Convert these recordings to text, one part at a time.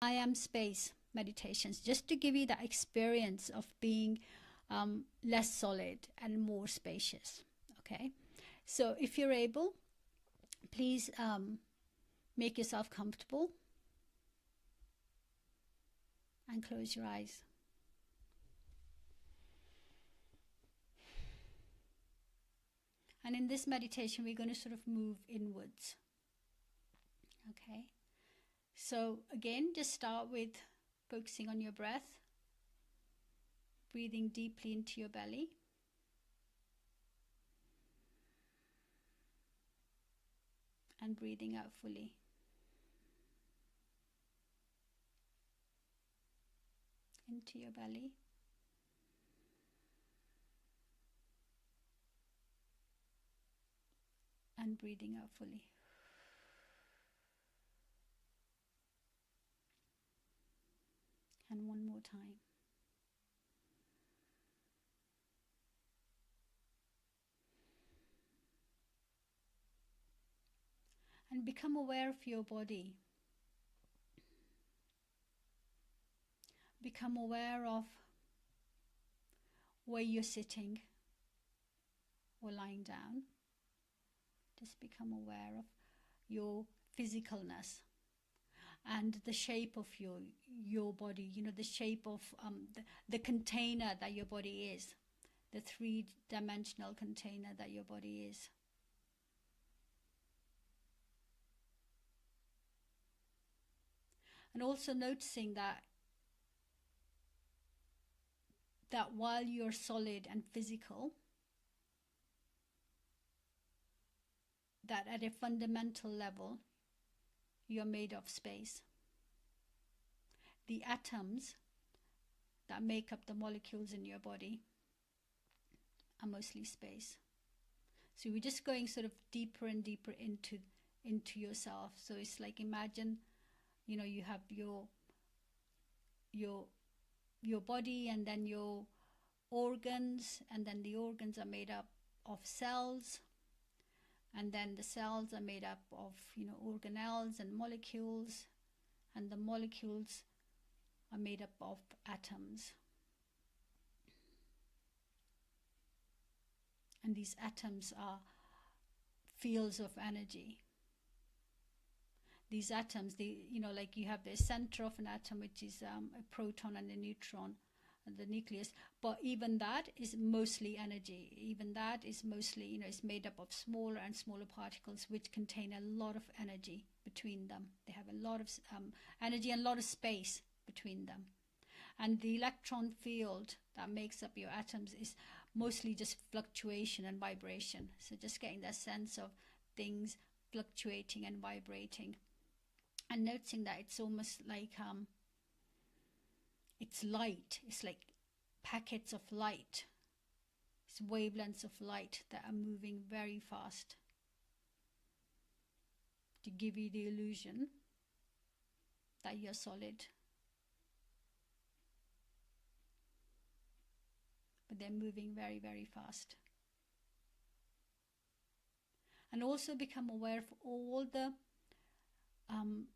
I am space meditations, just to give you that experience of being less solid and more spacious. Okay, so if you're able, please make yourself comfortable and close your eyes. And in this meditation, we're going to sort of move inwards. Okay, so again, just start with focusing on your breath, breathing deeply into your belly. And breathing out fully. Into your belly. And breathing out fully. And one more time. And become aware of your body. Become aware of where you're sitting or lying down. Just become aware of your physicalness and the shape of your body, you know, the shape of the container that your body is, the three-dimensional container that your body is. And also noticing that while you're solid and physical, that at a fundamental level, you're made of space. The atoms that make up the molecules in your body are mostly space. So we're just going sort of deeper and deeper into yourself. So it's like, imagine, you know, you have your body, and then your organs, and then the organs are made up of cells, and then the cells are made up of, you know, organelles and molecules, and the molecules are made up of atoms. And these atoms are fields of energy. These atoms, they, you know, like you have the center of an atom, which is a proton and a neutron, the nucleus, but even that is mostly energy. Even that is mostly, you know, it's made up of smaller and smaller particles which contain a lot of energy between them. They have a lot of energy and a lot of space between them. And the electron field that makes up your atoms is mostly just fluctuation and vibration. So just getting that sense of things fluctuating and vibrating, and noticing that it's almost like it's light. It's like packets of light. It's wavelengths of light that are moving very fast to give you the illusion that you're solid. But they're moving very, very fast. And also become aware of all the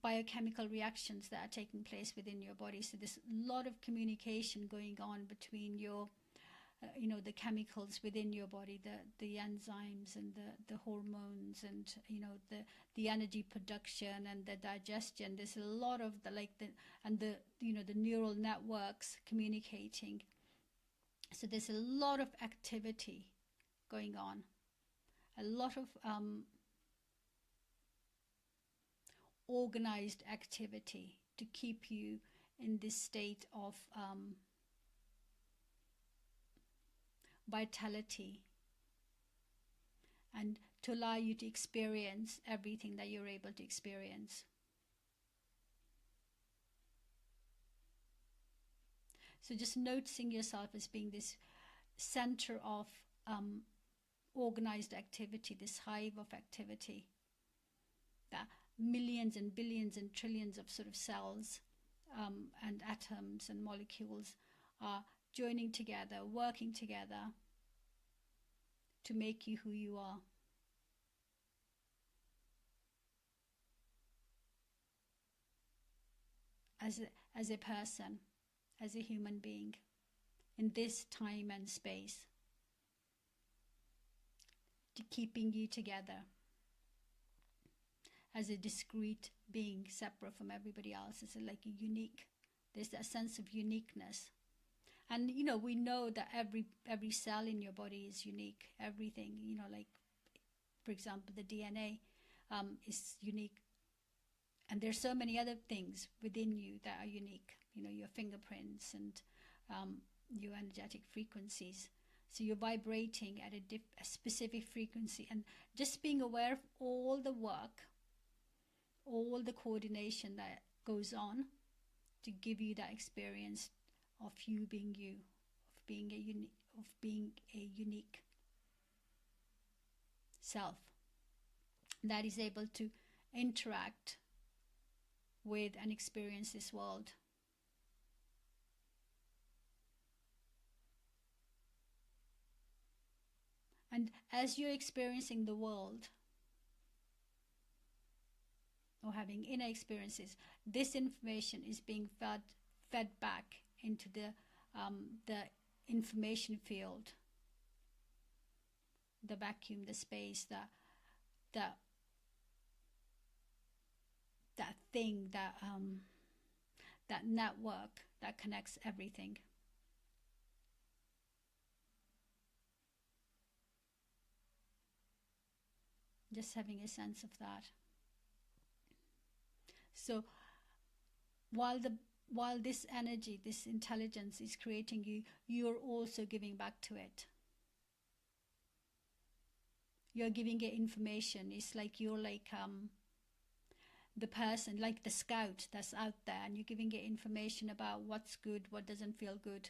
biochemical reactions that are taking place within your body. So there's a lot of communication going on between your, you know, the chemicals within your body, the enzymes and the hormones, and, you know, the energy production and the digestion. There's a lot of the you know, the neural networks communicating. So there's a lot of activity going on, a lot of organized activity to keep you in this state of vitality, and to allow you to experience everything that you're able to experience. So just noticing yourself as being this center of organized activity, this hive of activity, that millions and billions and trillions of sort of cells and atoms and molecules are joining together, working together to make you who you are. as a person, as a human being, in this time and space, to keeping you together as a discrete being, separate from everybody else. It's like a unique, there's that sense of uniqueness. And you know, we know that every cell in your body is unique. Everything, you know, like for example, the DNA is unique. And there's so many other things within you that are unique. You know, your fingerprints and your energetic frequencies. So you're vibrating at a specific frequency, and just being aware of all the work, all the coordination that goes on to give you that experience of you being you, of being a unique self that is able to interact with and experience this world. And as you're experiencing the world or having inner experiences, this information is being fed back into the information field, the vacuum, the space, that thing, that network that connects everything. Just having a sense of that. So while this energy, this intelligence is creating you, you're also giving back to it. You're giving it information. It's like you're like the person, like the scout that's out there, and you're giving it information about what's good, what doesn't feel good,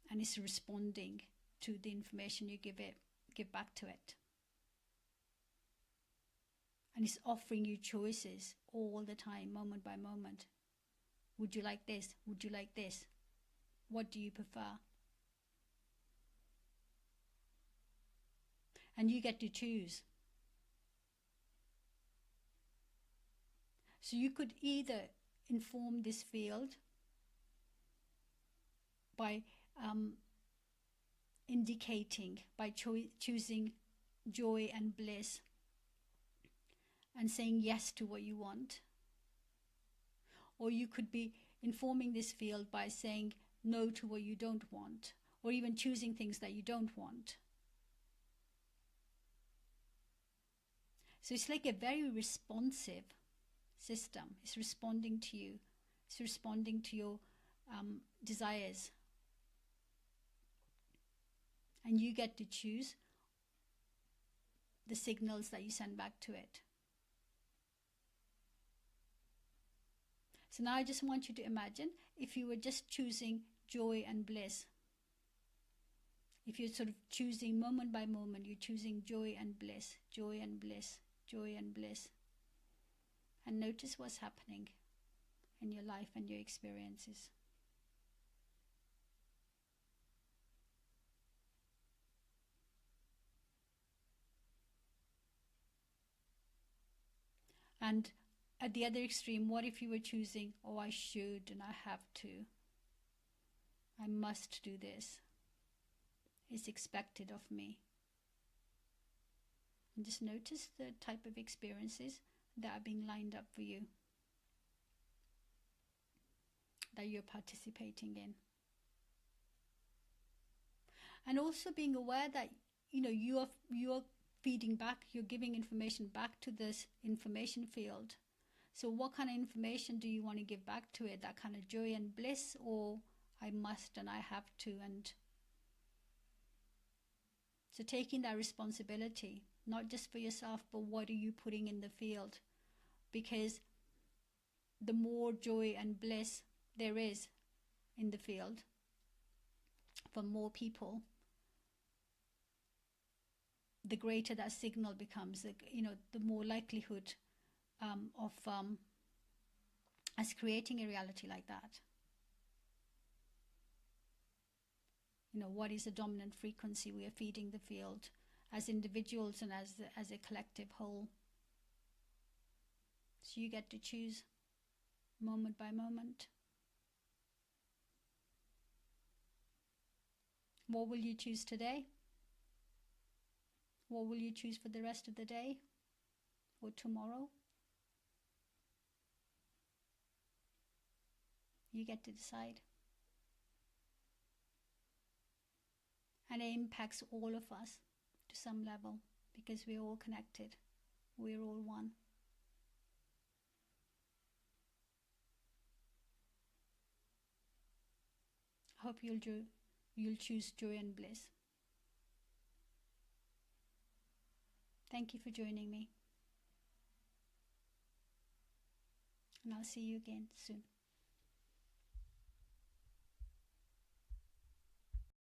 and it's responding to the information you give back to it. And it's offering you choices all the time, moment by moment. Would you like this? Would you like this? What do you prefer? And you get to choose. So you could either inform this field by indicating, by choosing joy and bliss and saying yes to what you want. Or you could be informing this field by saying no to what you don't want, or even choosing things that you don't want. So it's like a very responsive system. It's responding to you. It's responding to your desires. And you get to choose the signals that you send back to it. So now I just want you to imagine if you were just choosing joy and bliss. If you're sort of choosing moment by moment, you're choosing joy and bliss, joy and bliss, joy and bliss. And notice what's happening in your life and your experiences. And at the other extreme, what if you were choosing, oh, I should and I have to. I must do this. It's expected of me. And just notice the type of experiences that are being lined up for you, that you're participating in. And also being aware that, you know, you are feeding back, you're giving information back to this information field. So what kind of information do you want to give back to it? That kind of joy and bliss, or I must and I have to? And so taking that responsibility, not just for yourself, but what are you putting in the field? Because the more joy and bliss there is in the field for more people, the greater that signal becomes, you know, the more likelihood of us creating a reality like that. You know, what is the dominant frequency we are feeding the field as individuals and as a collective whole? So you get to choose moment by moment. What will you choose today? What will you choose for the rest of the day or tomorrow? You get to decide. And it impacts all of us to some level because we're all connected. We're all one. I hope you'll choose joy and bliss. Thank you for joining me. And I'll see you again soon.